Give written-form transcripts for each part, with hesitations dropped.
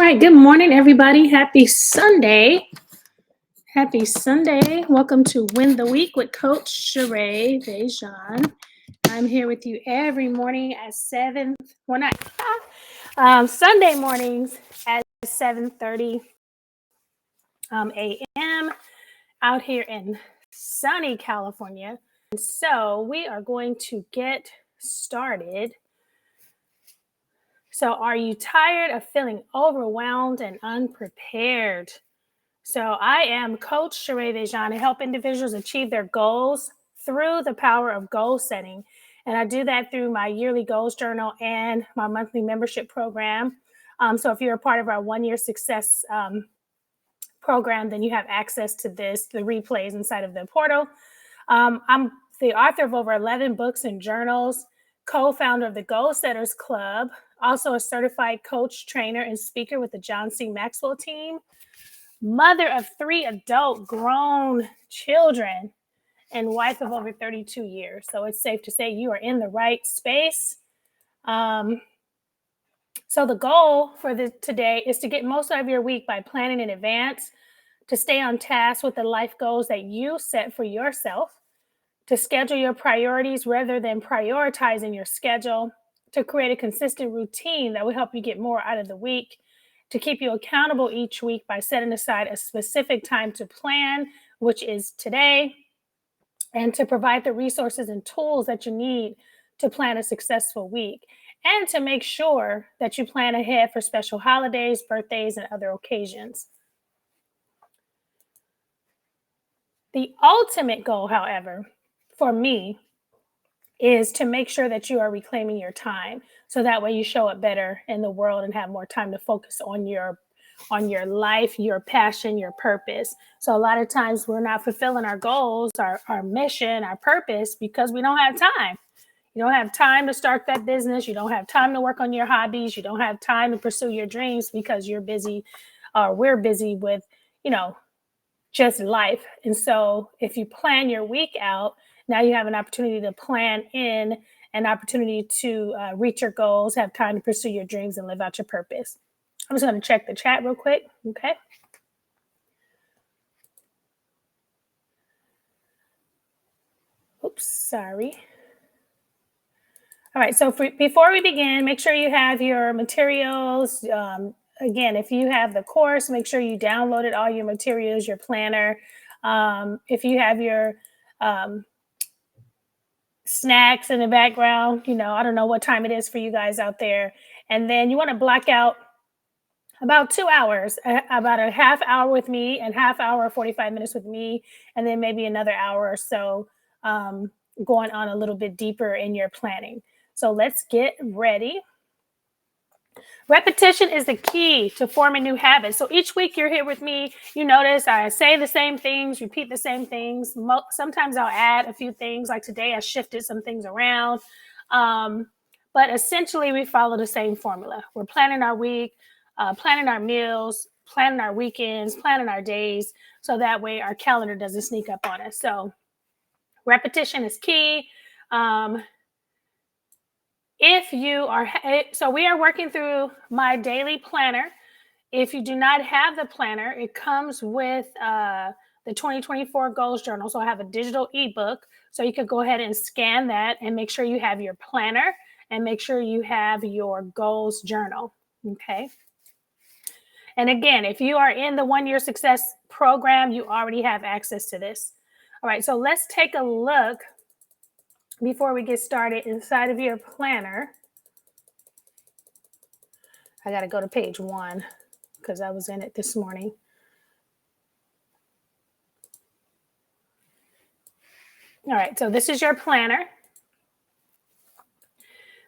right, good morning, everybody. Happy Sunday. Happy Sunday. Welcome to Win the Week with Coach Sherea Dejan. I'm here with you every morning at 7, well, not Sunday mornings at 7:30 a.m. out here in sunny California. And so we are going to get started. So, are you tired of feeling overwhelmed and unprepared? So, I am Coach Sherea Dejan. I help individuals achieve their goals through the power of goal setting. And I do that through my yearly goals journal and my monthly membership program. So, if you're a part of our 1 year success program, then you have access to the replays inside of the portal. I'm the author of over 11 books and journals, co-founder of the Goal Setters Club, also a certified coach, trainer, and speaker with the John C. Maxwell team, mother of 3 adult grown children, and wife of over 32 years. So it's safe to say you are in the right space. So the goal for today is to get most out of your week by planning in advance, to stay on task with the life goals that you set for yourself, to schedule your priorities rather than prioritizing your schedule, to create a consistent routine that will help you get more out of the week, to keep you accountable each week by setting aside a specific time to plan, which is today, and to provide the resources and tools that you need to plan a successful week, and to make sure that you plan ahead for special holidays, birthdays, and other occasions. The ultimate goal, however, for me, is to make sure that you are reclaiming your time, so that way you show up better in the world and have more time to focus on your life, your passion, your purpose. So a lot of times we're not fulfilling our goals, our mission, our purpose, because we don't have time. You don't have time to start that business. You don't have time to work on your hobbies. You don't have time to pursue your dreams because you're busy, or we're busy with, just life. And so if you plan your week out, now you have an opportunity to plan in an opportunity to reach your goals, have time to pursue your dreams, and live out your purpose. I'm just going to check the chat real quick. Okay. Oops, sorry. All right. So before we begin, make sure you have your materials. Again, if you have the course, make sure you downloaded all your materials, your planner. If you have your snacks in the background, I don't know what time it is for you guys out there. And then you want to block out about 2 hours, about a half hour with me and half hour, 45 minutes with me, and then maybe another hour or so going on a little bit deeper in your planning. So let's get ready. Repetition is the key to forming new habits. So each week you're here with me, you notice I say the same things, repeat the same things. Sometimes I'll add a few things, like today I shifted some things around. But essentially we follow the same formula. We're planning our week, planning our meals, planning our weekends, planning our days, so that way our calendar doesn't sneak up on us. So repetition is key. If you are, so we are working through my daily planner. If you do not have the planner, it comes with the 2024 Goals Journal. So I have a digital ebook. So you could go ahead and scan that and make sure you have your planner and make sure you have your goals journal. Okay. And again, if you are in the 1 Year Success program, you already have access to this. All right. So let's take a look before we get started inside of your planner. I got to go to page 1 because I was in it this morning. All right, so this is your planner.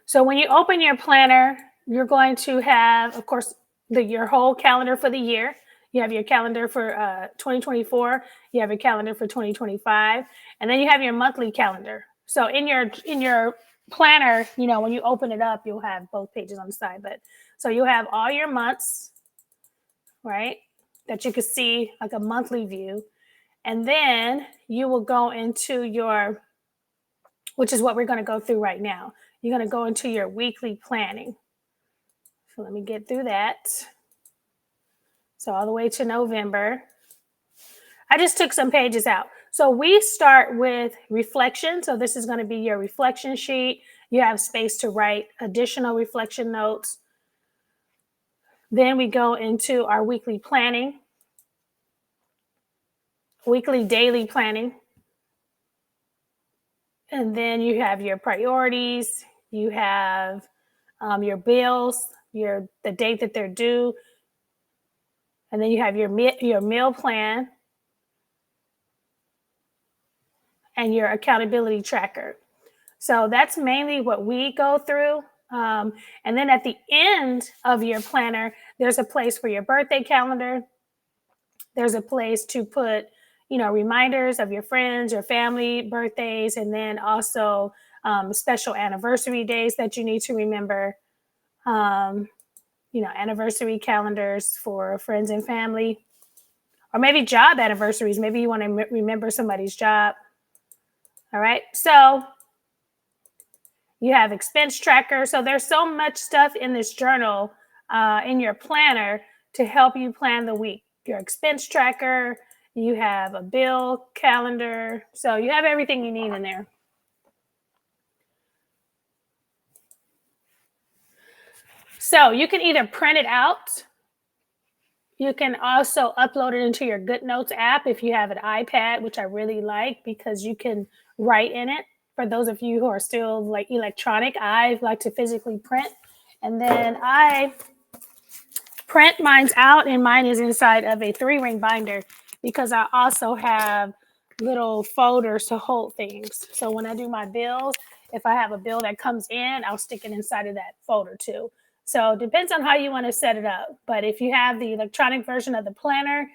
So when you open your planner, you're going to have, of course, your whole calendar for the year. You have your calendar for 2024. You have your calendar for 2025, and then you have your monthly calendar. So in your planner, when you open it up, you'll have both pages on the side. But so you'll have all your months, right, that you can see like a monthly view. And then you will go into which is what we're going to go through right now. You're going to go into your weekly planning. So let me get through that. So all the way to November. I just took some pages out. So we start with reflection. So this is going to be your reflection sheet. You have space to write additional reflection notes. Then we go into our weekly planning, weekly, daily planning. And then you have your priorities. You have your bills, the date that they're due. And then you have your meal plan and your accountability tracker. So that's mainly what we go through. And then at the end of your planner, there's a place for your birthday calendar. There's a place to put, reminders of your friends, your family birthdays, and then also special anniversary days that you need to remember. Anniversary calendars for friends and family, or maybe job anniversaries. Maybe you want to remember somebody's job. All right. So you have expense tracker. So there's so much stuff in this journal, in your planner, to help you plan the week. Your expense tracker, you have a bill calendar. So you have everything you need in there. So you can either print it out. You can also upload it into your GoodNotes app if you have an iPad, which I really like because you can write in it. For those of you who are still like electronic, I like to physically print. And then I print mine out, and mine is inside of a 3-ring binder because I also have little folders to hold things. So when I do my bills, if I have a bill that comes in, I'll stick it inside of that folder too. So it depends on how you want to set it up. But if you have the electronic version of the planner,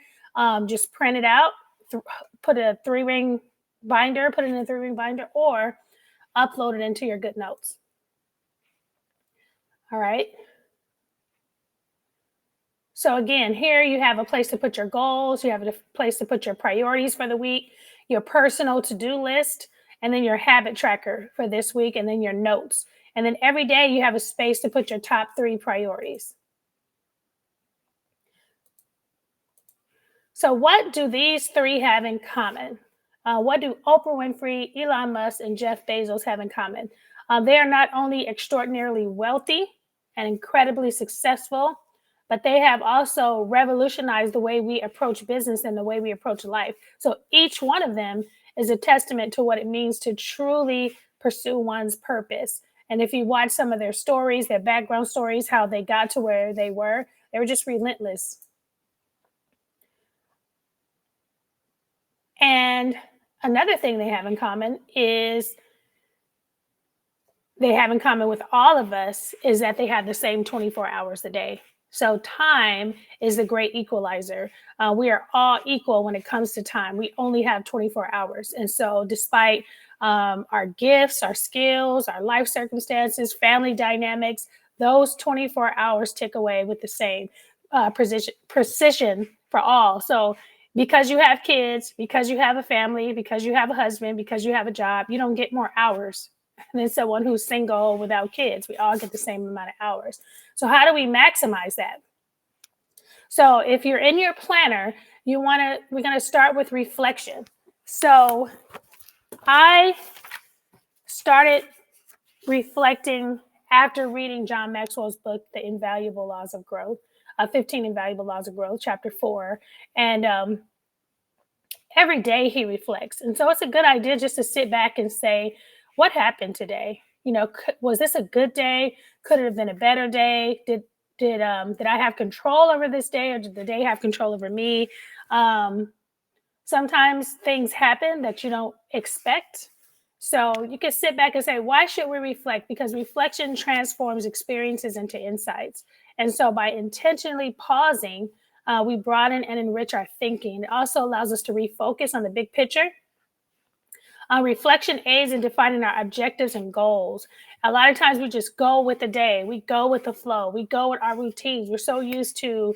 just print it out, put a 3-ring binder, put it in a 3-ring binder, or upload it into your GoodNotes. All right. So again, here you have a place to put your goals, you have a place to put your priorities for the week, your personal to-do list, and then your habit tracker for this week, and then your notes. And then every day you have a space to put your top 3 priorities. So what do these 3 have in common? What do Oprah Winfrey, Elon Musk, and Jeff Bezos have in common? They are not only extraordinarily wealthy and incredibly successful, but they have also revolutionized the way we approach business and the way we approach life. So each one of them is a testament to what it means to truly pursue one's purpose. And if you watch some of their stories, their background stories, how they got to where they were just relentless. And another thing they have in common is with all of us is that they have the same 24 hours a day. So time is the great equalizer. We are all equal when it comes to time. We only have 24 hours. And so despite our gifts, our skills, our life circumstances, family dynamics, those 24 hours tick away with the same precision for all. So because you have kids, because you have a family, because you have a husband, because you have a job, you don't get more hours than someone who's single without kids. We all get the same amount of hours. So how do we maximize that? So if you're in your planner, we're going to start with reflection. So I started reflecting after reading John Maxwell's book, The Invaluable Laws of Growth, 15 Invaluable Laws of Growth, chapter 4. And every day he reflects. And so it's a good idea just to sit back and say, what happened today? Was this a good day? Could it have been a better day? Did I have control over this day, or did the day have control over me? Sometimes things happen that you don't expect. So you can sit back and say, why should we reflect? Because reflection transforms experiences into insights. And so by intentionally pausing, we broaden and enrich our thinking. It also allows us to refocus on the big picture. Reflection aids in defining our objectives and goals. A lot of times we just go with the day. We go with the flow. We go with our routines. We're so used to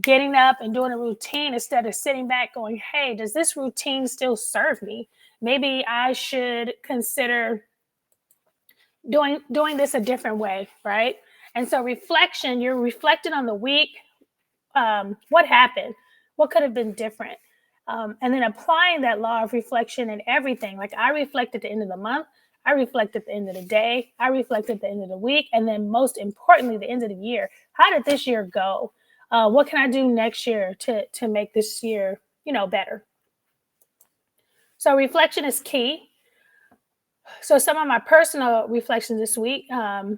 getting up and doing a routine instead of sitting back going, hey, does this routine still serve me? Maybe I should consider doing this a different way, right? And so reflection, you're reflecting on the week, what happened, what could have been different, and then applying that law of reflection in everything. Like I reflect at the end of the month, I reflect at the end of the day, I reflect at the end of the week, and then most importantly, the end of the year. How did this year go? What can I do next year to make this year, better? So reflection is key. So some of my personal reflections this week, my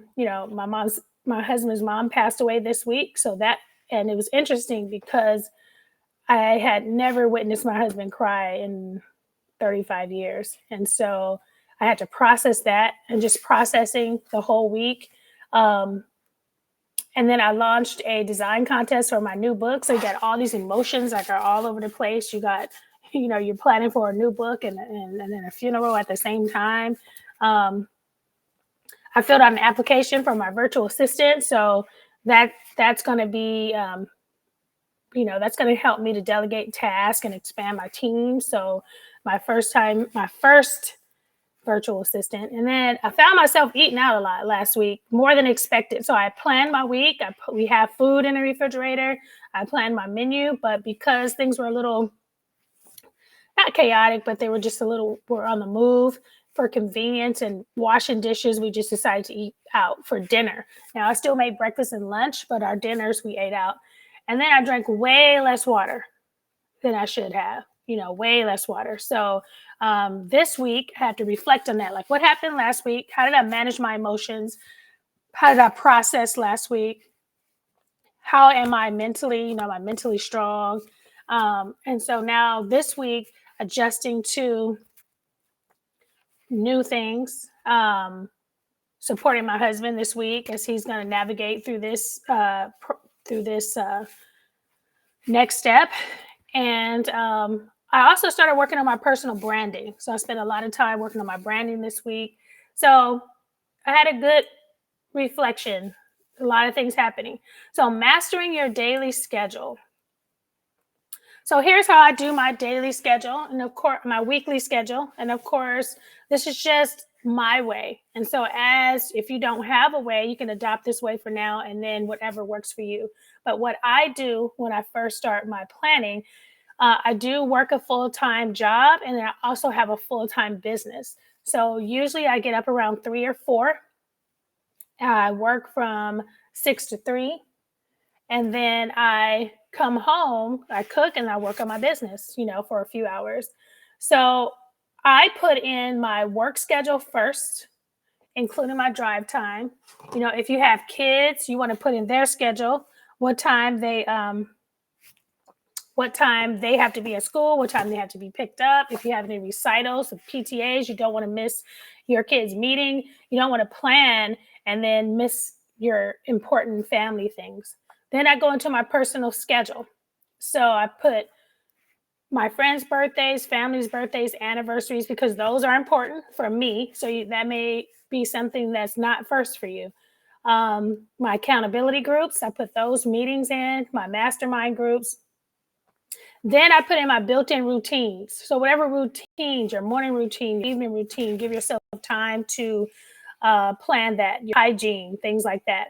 husband's mom passed away this week. And it was interesting because I had never witnessed my husband cry in 35 years. And so I had to process that, and just processing the whole week. Um, and then I launched a design contest for my new book. So you got all these emotions like are all over the place. You got, you're planning for a new book and then a funeral at the same time. Um, I filled out an application for my virtual assistant. So that's going to be, that's going to help me to delegate tasks and expand my team. So my first virtual assistant. And then I found myself eating out a lot last week, more than expected. So I planned my week. We have food in the refrigerator. I planned my menu, but because things were a little, not chaotic, but they were just were on the move for convenience and washing dishes, we just decided to eat out for dinner. Now I still made breakfast and lunch, but our dinners we ate out. And then I drank way less water than I should have, way less water. So this week I had to reflect on that. Like, what happened last week? How did I manage my emotions? How did I process last week? How am I mentally? Am I mentally strong? And so now this week, adjusting to new things, supporting my husband this week as he's going to navigate through this next step. And I also started working on my personal branding. So I spent a lot of time working on my branding this week. So I had a good reflection, a lot of things happening. So mastering your daily schedule. So here's how I do my daily schedule, and of course my weekly schedule. And of course, this is just my way. And so if you don't have a way, you can adopt this way for now, and then whatever works for you. But what I do when I first start my planning, I do work a full-time job, and then I also have a full-time business. So usually I get up around 3 or 4. I work from 6 to 3. And then I come home, I cook, and I work on my business, for a few hours. So I put in my work schedule first, including my drive time. If you have kids, you want to put in their schedule, what time they have to be at school, what time they have to be picked up. If you have any recitals or PTAs, you don't want to miss your kids' meeting. You don't want to plan and then miss your important family things. Then I go into my personal schedule. So I put my friends' birthdays, family's birthdays, anniversaries, because those are important for me. So that may be something that's not first for you. My accountability groups, I put those meetings in, my mastermind groups. Then I put in my built-in routines. So whatever routines, your morning routine, evening routine, give yourself time to plan that, your hygiene, things like that.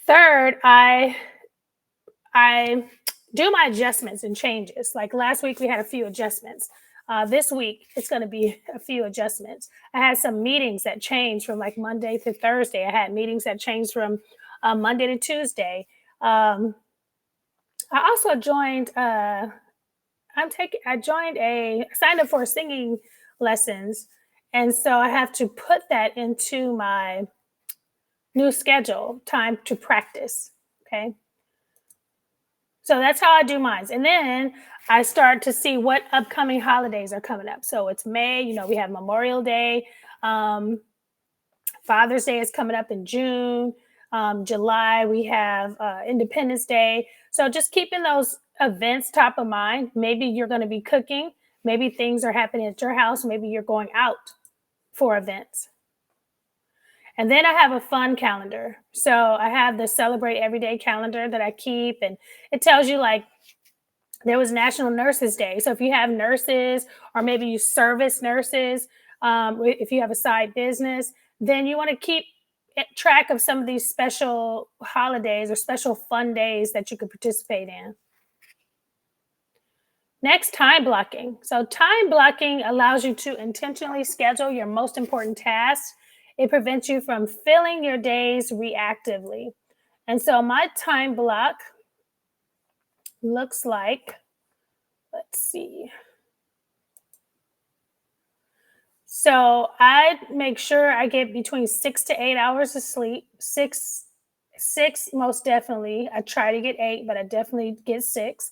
Third, I do my adjustments and changes. Like last week, we had a few adjustments. This week, it's going to be a few adjustments. I had some meetings that changed from like Monday to Thursday. I had meetings that changed from Monday to Tuesday. I also joined. I signed up for singing lessons, and so I have to put that into my new schedule, time to practice. Okay. So that's how I do mine. And then I start to see what upcoming holidays are coming up. So it's May, we have Memorial Day. Father's Day is coming up in June. July, we have Independence Day. So just keeping those events top of mind. Maybe you're going to be cooking. Maybe things are happening at your house. Maybe you're going out for events. And then I have a fun calendar. So I have the Celebrate Everyday calendar that I keep. And it tells you, like, there was National Nurses Day. So if you have nurses, or maybe you service nurses, if you have a side business, then you want to keep track of some of these special holidays or special fun days that you could participate in. Next, time blocking. So, time blocking allows you to intentionally schedule your most important tasks. It prevents you from filling your days reactively. And so, my time block looks like, let's see. So, I make sure I get between 6 to 8 hours of sleep. Six, most definitely. I try to get 8, but I definitely get 6.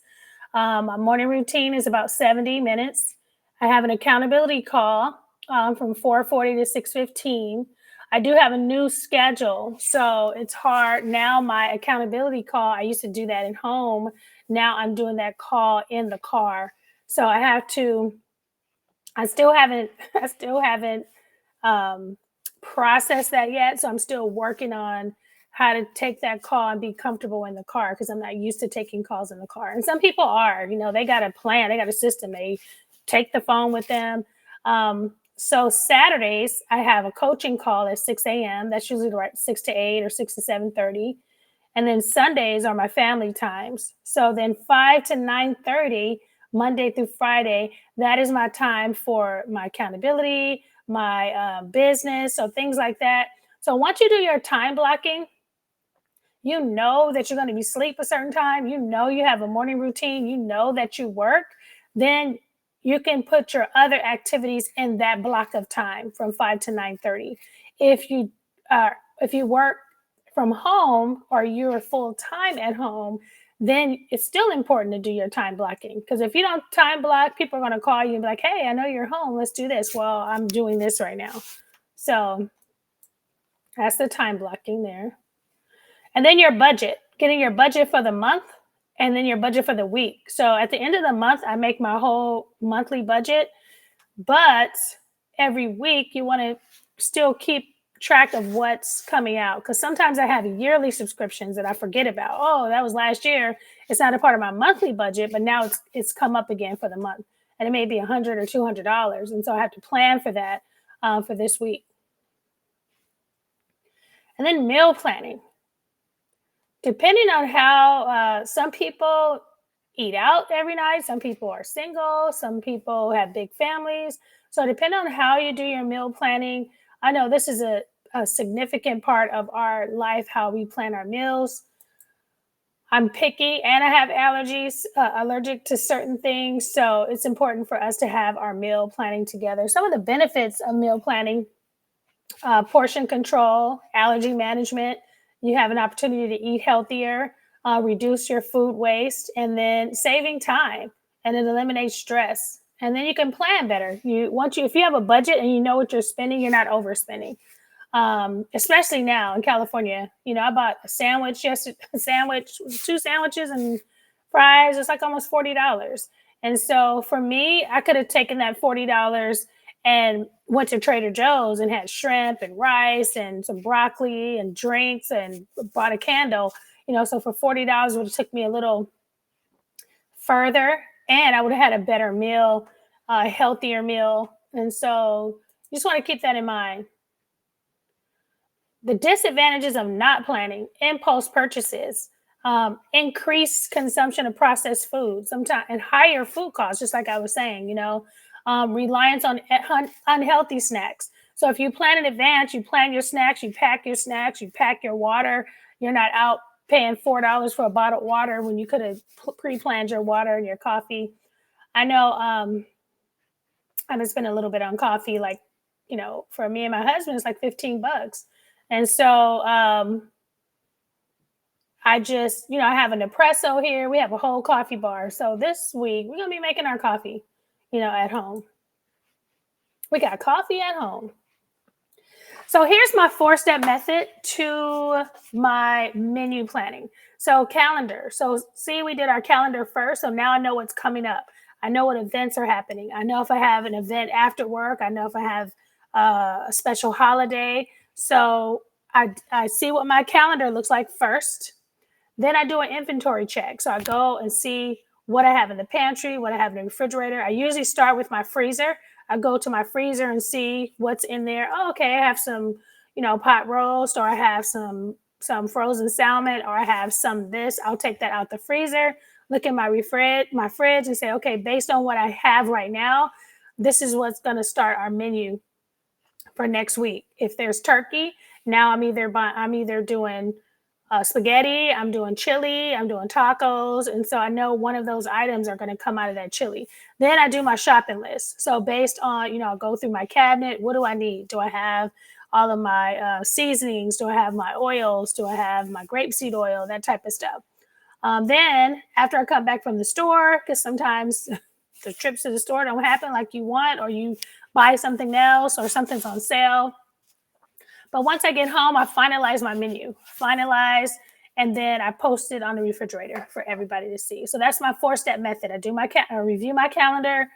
My morning routine is about 70 minutes. I have an accountability call from 4:40 to 6:15. I do have a new schedule, so it's hard now. My accountability call, I used to do that at home. Now I'm doing that call in the car. So I have to. I still haven't. I still haven't um, processed that yet. So I'm still working on how to take that call and be comfortable in the car because I'm not used to taking calls in the car. And some people are, they got a plan, they got a system, they take the phone with them. So Saturdays, I have a coaching call at 6 a.m. That's usually right 6 to 8 or 6 to 7:30. And then Sundays are my family times. So then 5 to 9:30, Monday through Friday, that is my time for my accountability, my business, so things like that. So once you do your time blocking, you know that you're going to be sleep a certain time, you have a morning routine, that you work, then you can put your other activities in that block of time from 5 to 9:30. If you work from home or you're full time at home, then it's still important to do your time blocking, because if you don't time block, people are going to call you and be like, "Hey, I know you're home, let's do this." Well, I'm doing this right now. So that's the time blocking there. And then your budget, getting your budget for the month and then your budget for the week. So at the end of the month, I make my whole monthly budget, but every week you want to still keep track of what's coming out, because sometimes I have yearly subscriptions that I forget about. Oh, that was last year. It's not a part of my monthly budget, but now it's come up again for the month, and it may be $100 or $200, and so I have to plan for that for this week. And then meal planning. Depending on how some people eat out every night, some people are single, some people have big families. So, depending on how you do your meal planning, I know this is a significant part of our life, how we plan our meals. I'm picky and I have allergies, allergic to certain things. So, it's important for us to have our meal planning together. Some of the benefits of meal planning: portion control, allergy management. You have an opportunity to eat healthier, reduce your food waste, and then saving time, and it eliminates stress. And then you can plan better. If you have a budget and you know what you're spending, you're not overspending. Especially now in California, I bought a sandwich yesterday, a sandwich, 2 sandwiches and fries. It's like almost $40. And so for me, I could have taken that $40 and went to Trader Joe's and had shrimp and rice and some broccoli and drinks and bought a candle. So for $40 would have took me a little further, and I would have had a better meal, a healthier meal. And so you just want to keep that in mind. The disadvantages of not planning: impulse purchases, increased consumption of processed food, sometimes, and higher food costs, just like I was saying, reliance on unhealthy snacks. So if you plan in advance, you plan your snacks, you pack your water. You're not out paying $4 for a bottle of water when you could have pre-planned your water and your coffee. I know I've been spending a little bit on coffee, like, for me and my husband, it's like $15. And so I just, I have an espresso here. We have a whole coffee bar. So this week we're going to be making our coffee, at home. We got coffee at home. So here's my 4-step method to my menu planning. So calendar. So see, we did our calendar first. So now I know what's coming up. I know what events are happening. I know if I have an event after work. I know if I have a special holiday. So I see what my calendar looks like first. Then I do an inventory check. So I go and see what I have in the pantry, what I have in the refrigerator. I usually start with my freezer. I go to my freezer and see what's in there. Oh, okay, I have some, pot roast, or I have some frozen salmon, or I have some this. I'll take that out the freezer, look at my fridge and say, okay, based on what I have right now, this is what's going to start our menu for next week. If there's turkey, now I'm either doing spaghetti, I'm doing chili, I'm doing tacos, and so I know one of those items are going to come out of that chili. Then I do my shopping list. So based on I'll go through my cabinet. What do I need? Do I have all of my seasonings? Do I have my oils? Do I have my grapeseed oil? That type of stuff. Then after I come back from the store, because sometimes the trips to the store don't happen like you want, or you buy something else, or something's on sale. But once I get home, I finalize my menu, and then I post it on the refrigerator for everybody to see. So that's my 4-step method. I review my calendar.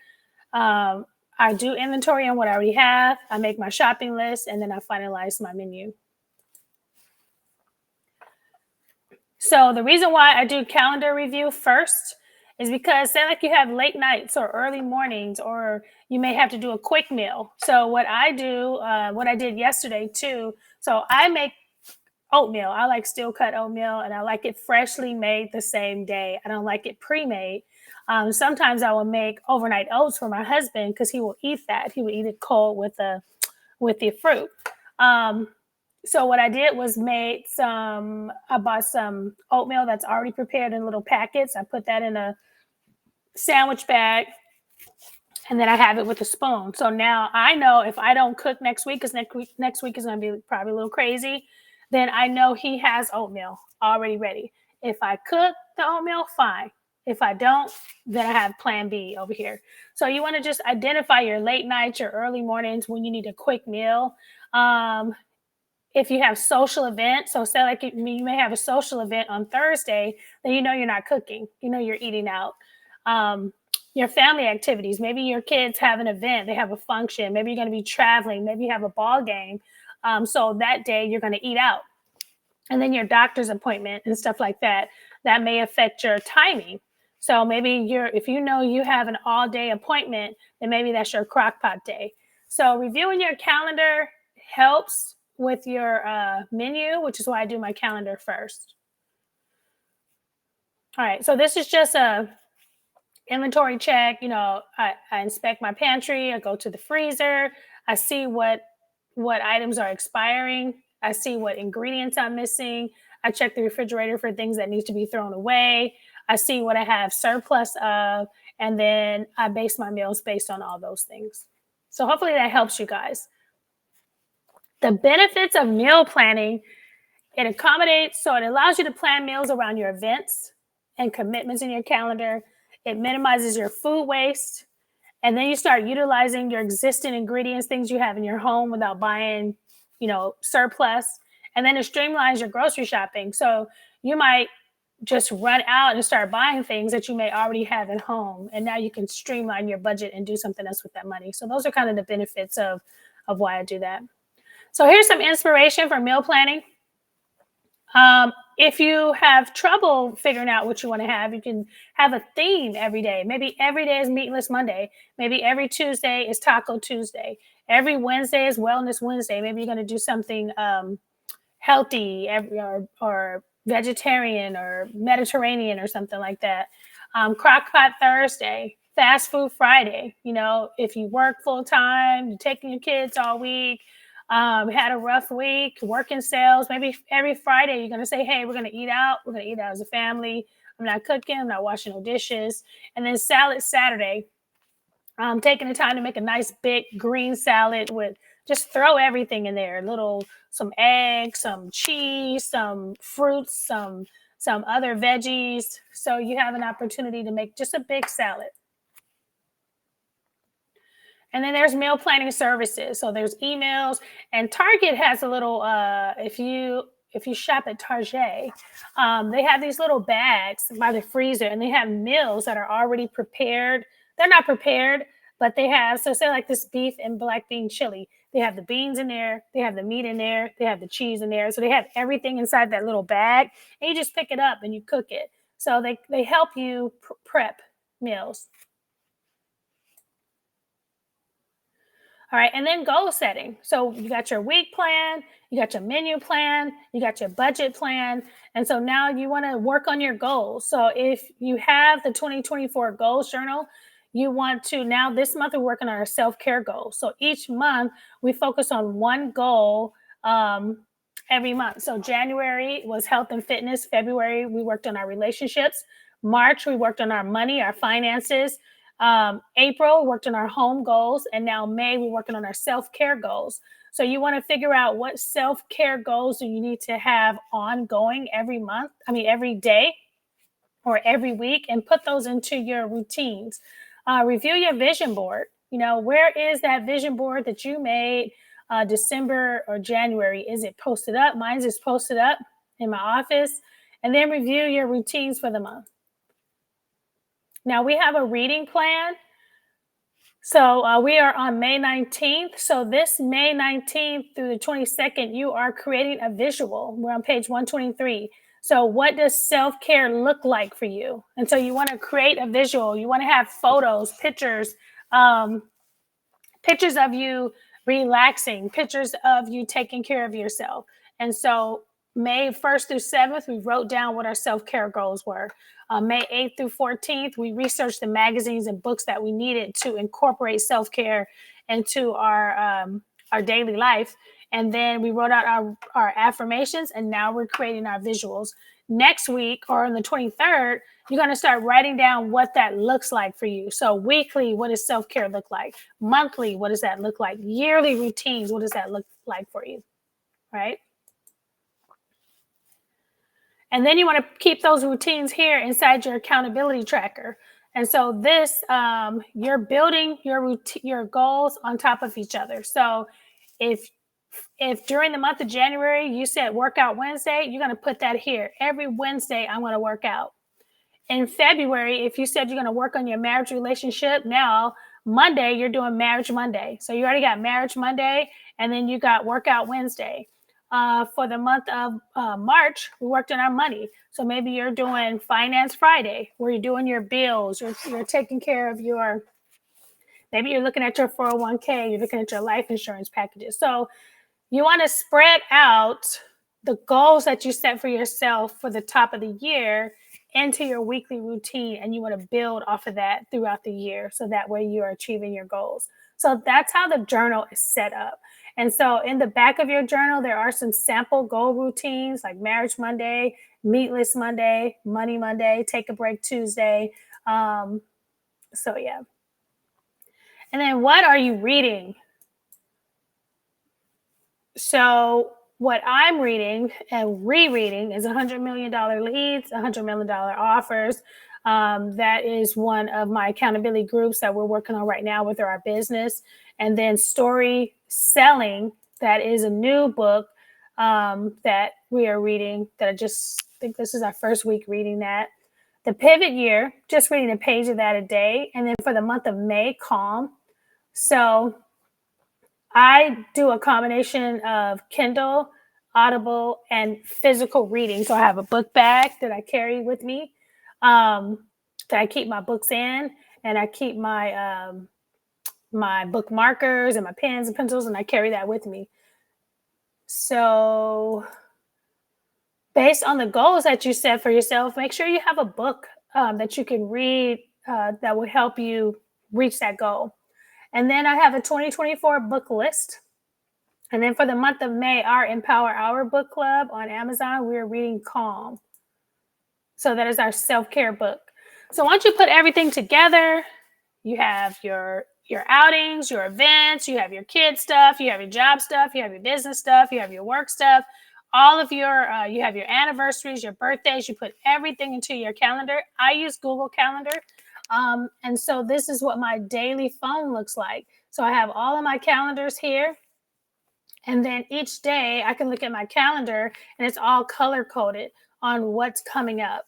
Um, I do inventory on what I already have. I make my shopping list, and then I finalize my menu. So the reason why I do calendar review first is because, say like you have late nights or early mornings, or you may have to do a quick meal. So what I do, what I did yesterday too. So I make oatmeal. I like steel cut oatmeal, and I like it freshly made the same day. I don't like it pre-made. Sometimes I will make overnight oats for my husband because he will eat that. He will eat it cold with the fruit. Um, so what I did was I bought some oatmeal that's already prepared in little packets. I put that in a sandwich bag, and then I have it with a spoon. So now I know if I don't cook next week, because next week is going to be probably a little crazy, then I know he has oatmeal already ready. If I cook the oatmeal, fine. If I don't, then I have plan B over here. So you want to just identify your late nights, your early mornings when you need a quick meal. Um, if you have social events, so say like you may have a social event on Thursday, then you're not cooking, you're eating out. Um, your family activities, maybe your kids have an event, they have a function, maybe you're going to be traveling, maybe you have a ball game. So that day you're going to eat out. And then your doctor's appointment and stuff like that, that may affect your timing. So maybe if you have an all day appointment, then maybe that's your crock pot day. So reviewing your calendar helps with your menu, which is why I do my calendar first. All right, so this is just a inventory check. I inspect my pantry. I go to the freezer. I see what items are expiring. I see what ingredients I'm missing. I check the refrigerator for things that needs to be thrown away. I see what I have surplus of, and then I base my meals based on all those things. So hopefully that helps you guys. The benefits of meal planning: it allows you to plan meals around your events and commitments in your calendar. It minimizes your food waste. And then you start utilizing your existing ingredients, things you have in your home, without buying, surplus. And then it streamlines your grocery shopping. So you might just run out and start buying things that you may already have at home. And now you can streamline your budget and do something else with that money. So those are kind of the benefits of why I do that. So here's some inspiration for meal planning. If you have trouble figuring out what you want to have, you can have a theme every day. Maybe every day is Meatless Monday. Maybe every Tuesday is Taco Tuesday. Every Wednesday is Wellness Wednesday. Maybe you're going to do something healthy, or vegetarian or Mediterranean or something like that. Crockpot Thursday, Fast Food Friday. If you work full time, you're taking your kids all week, had a rough week, working sales, maybe every Friday you're going to say, hey, we're going to eat out. We're going to eat out as a family. I'm not cooking. I'm not washing no dishes. And then Salad Saturday, taking the time to make a nice big green salad with, just throw everything in there. Some eggs, some cheese, some fruits, some other veggies. So you have an opportunity to make just a big salad. And then there's meal planning services. So there's emails, and Target has a little, if you shop at Target, they have these little bags by the freezer, and they have meals that are already prepared. They're not prepared, but they have, so say like this beef and black bean chili. They have the beans in there, they have the meat in there, they have the cheese in there. So they have everything inside that little bag, and you just pick it up and you cook it. So they help you prep meals. All right. And then goal setting. So you got your week plan, you got your menu plan, you got your budget plan. And so now you want to work on your goals. So if you have the 2024 goals journal, you want to now this month we're working on our self-care goals. So each month we focus on one goal um, every month. So January was health and fitness. February we worked on our relationships. March we worked on our money, our finances. April worked on our home goals, and now May we're working on our self-care goals. So you want to figure out what self-care goals do you need to have ongoing every month, every day or every week, and put those into your routines. Review your vision board. Where is that vision board that you made December or January? Is it posted up? Mine's is posted up in my office. And then review your routines for the month. Now we have a reading plan. So we are on May 19th. So this May 19th through the 22nd, you are creating a visual. We're on page 123. So what does self-care look like for you? And so you want to create a visual. You want to have photos, um, pictures of you relaxing, pictures of you taking care of yourself. And so May 1st through 7th, we wrote down what our self-care goals were. May 8th through 14th, we researched the magazines and books that we needed to incorporate self-care into our daily life. And then we wrote out our affirmations, and now we're creating our visuals. Next week, or on the 23rd, you're going to start writing down what that looks like for you. So weekly, what does self-care look like? Monthly, what does that look like? Yearly routines, what does that look like for you? Right? And then you want to keep those routines here inside your accountability tracker. And so this, you're building your goals on top of each other. So if during the month of January you said workout Wednesday, you're going to put that here. Every Wednesday I'm going to work out. In February, if you said you're going to work on your marriage relationship, now Monday you're doing marriage Monday. So you already got marriage Monday, and then you got workout Wednesday. For the month of March, we worked on our money. So maybe you're doing finance Friday, where you're doing your bills, you're taking care of maybe you're looking at your 401k, you're looking at your life insurance packages. So you want to spread out the goals that you set for yourself for the top of the year into your weekly routine, and you want to build off of that throughout the year, so that way you are achieving your goals. So that's how the journal is set up. And so in the back of your journal, there are some sample goal routines like Marriage Monday, Meatless Monday, Money Monday, Take a Break Tuesday. So yeah. And then what are you reading? So what I'm reading and rereading is $100 million Leads, $100 million Offers. That is one of my accountability groups that we're working on right now with our business. And then Story Selling, that is a new book that we are reading, that I just think this is our first week reading that. The Pivot Year, just reading a page of that a day. And then for the month of May, Calm. So I do a combination of Kindle, Audible, and physical reading. So I have a book bag that I carry with me, that I keep my books in, and I keep my book markers and my pens and pencils, and I carry that with me. So based on the goals that you set for yourself, make sure you have a book that you can read that will help you reach that goal. And then I have a 2024 book list. And then for the month of May, our Empower Hour book club on Amazon, we're reading Calm. So that is our self-care book. So once you put everything together, you have your outings, your events, you have your kid stuff, you have your job stuff, you have your business stuff, you have your work stuff, all of your, you have your anniversaries, your birthdays, you put everything into your calendar. I use Google Calendar. And so this is what my daily phone looks like. So I have all of my calendars here. And then each day I can look at my calendar and it's all color coded on what's coming up.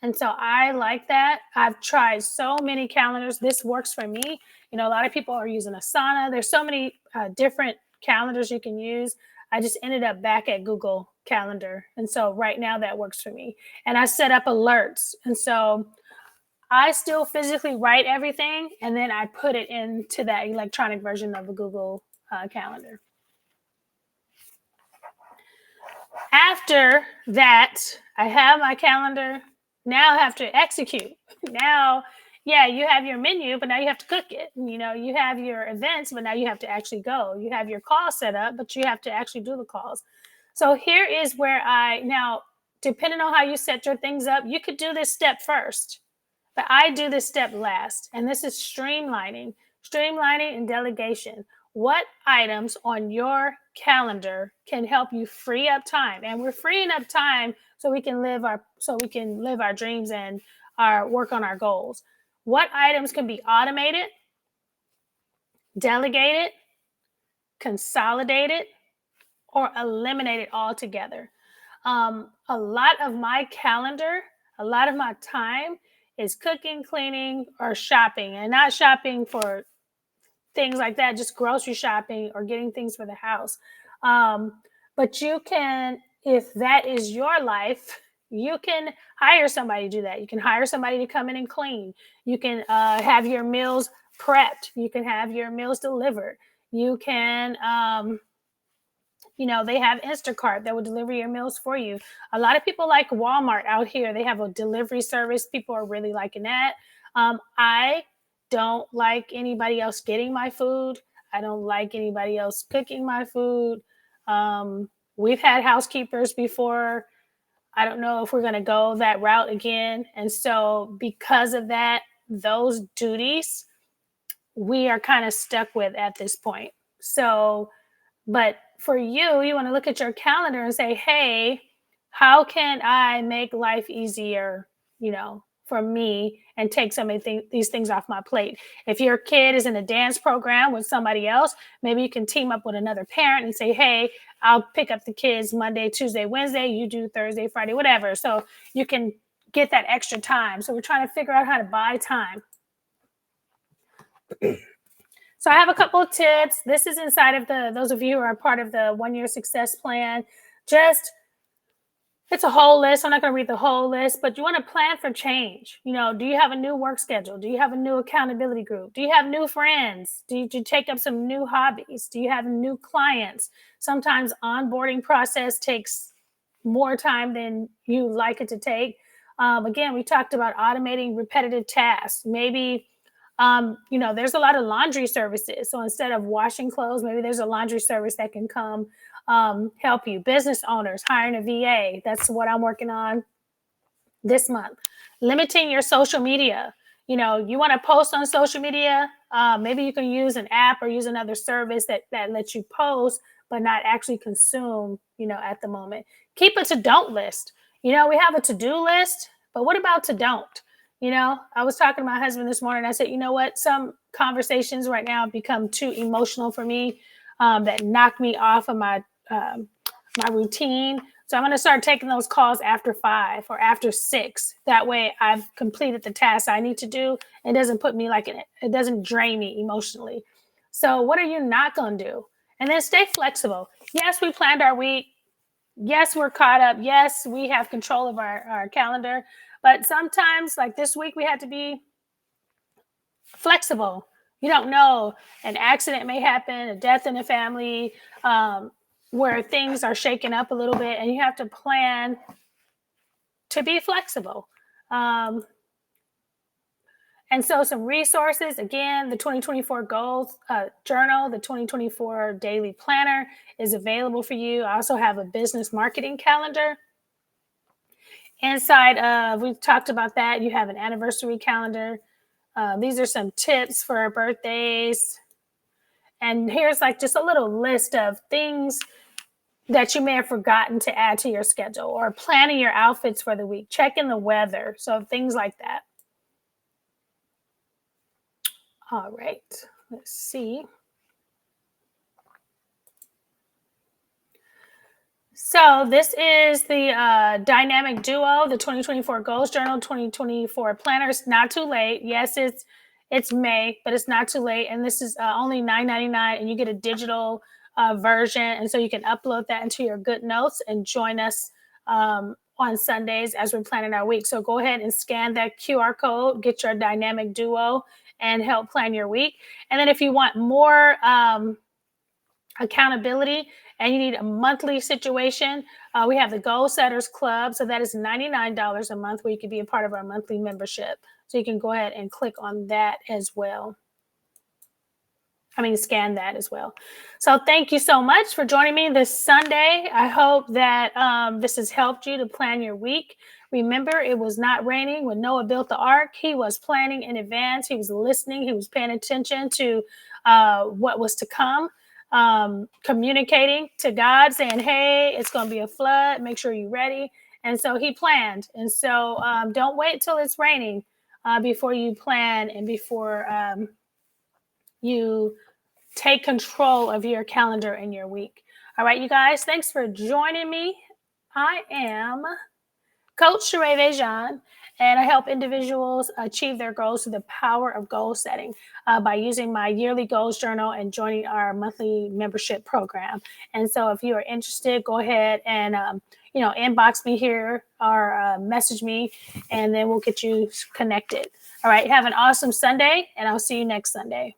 And so I like that. I've tried so many calendars. This works for me. A lot of people are using Asana. There's so many different calendars you can use. I just ended up back at Google Calendar. And so right now that works for me. And I set up alerts. And so I still physically write everything, and then I put it into that electronic version of the Google Calendar. After that, I have my calendar. Now I have to execute. Now, yeah, you have your menu, but now you have to cook it. You have your events, but now you have to actually go. You have your call set up, but you have to actually do the calls. So here is where now, depending on how you set your things up, you could do this step first, but I do this step last. And this is streamlining and delegation. What items on your calendar can help you free up time? And we're freeing up time so we can live our dreams and our work on our goals. What items can be automated, delegated, consolidated, or eliminated altogether? A lot of my calendar, a lot of my time is cooking, cleaning, or shopping, and not shopping for things like that, just grocery shopping or getting things for the house. Um, but you can, if that is your life, you can hire somebody to do that. You can hire somebody to come in and clean. You can have your meals prepped. You can have your meals delivered. You can, they have Instacart that will deliver your meals for you. A lot of people like Walmart out here. They have a delivery service. People are really liking that. I don't like anybody else getting my food. I don't like anybody else cooking my food. We've had housekeepers before. I don't know if we're going to go that route again. And so, because of that, those duties we are kind of stuck with at this point. So, but for you, you want to look at your calendar and say, hey, how can I make life easier, for me and take some of these things off my plate? If your kid is in a dance program with somebody else, maybe you can team up with another parent and say, hey, I'll pick up the kids Monday, Tuesday, Wednesday, you do Thursday, Friday, whatever. So you can get that extra time. So we're trying to figure out how to buy time. So I have a couple of tips. This is inside of those of you who are part of the 1 year success plan. It's a whole list. I'm not going to read the whole list, but you want to plan for change. Do you have a new work schedule? Do you have a new accountability group? Do you have new friends? Do you take up some new hobbies? Do you have new clients? Sometimes onboarding process takes more time than you like it to take. Again, we talked about automating repetitive tasks. Maybe there's a lot of laundry services. So instead of washing clothes, maybe there's a laundry service that can come help you. Business owners hiring a VA. That's what I'm working on this month. Limiting your social media. You want to post on social media. Maybe you can use an app or use another service that lets you post, but not actually consume, at the moment. Keep a to-don't list. We have a to-do list, but what about to-don't? I was talking to my husband this morning. I said, you know what? Some conversations right now have become too emotional for me, that knock me off of my routine. So I'm going to start taking those calls after 5 or after 6. That way I've completed the tasks I need to do. It doesn't put me it doesn't drain me emotionally. So what are you not going to do? And then stay flexible. Yes, we planned our week. Yes, we're caught up. Yes, we have control of our calendar. But sometimes, like this week, we had to be flexible. You don't know. An accident may happen, a death in the family, where things are shaken up a little bit, and you have to plan to be flexible. And so some resources, again, the 2024 goals journal, the 2024 daily planner is available for you. I also have a business marketing calendar. Inside of, we've talked about that. You have an anniversary calendar. These are some tips for our birthdays. And here's just a little list of things that you may have forgotten to add to your schedule, or planning your outfits for the week, checking the weather. So things like that. All right, let's see. So this is the Dynamic Duo, the 2024 Goals Journal, 2024 Planner. It's not too late. Yes, it's May, but it's not too late. And this is only $9.99, and you get a digital version. And so you can upload that into your Good Notes and join us on Sundays as we're planning our week. So go ahead and scan that QR code, get your dynamic duo, and help plan your week. And then if you want more accountability and you need a monthly situation, we have the Goal Setters Club. So that is $99 a month where you can be a part of our monthly membership. So you can go ahead and click on that as well. Scan that as well. So thank you so much for joining me this Sunday. I hope that this has helped you to plan your week. Remember, it was not raining when Noah built the ark. He was planning in advance. He was listening. He was paying attention to what was to come, communicating to God, saying, hey, it's going to be a flood. Make sure you're ready. And so he planned. And so don't wait till it's raining before you plan and before you take control of your calendar and your week. All right, you guys, thanks for joining me. I am Coach Sherea Vejan, and I help individuals achieve their goals through the power of goal setting by using my yearly goals journal and joining our monthly membership program. And so if you are interested, go ahead and inbox me here or message me, and then we'll get you connected. All right, have an awesome Sunday, and I'll see you next Sunday.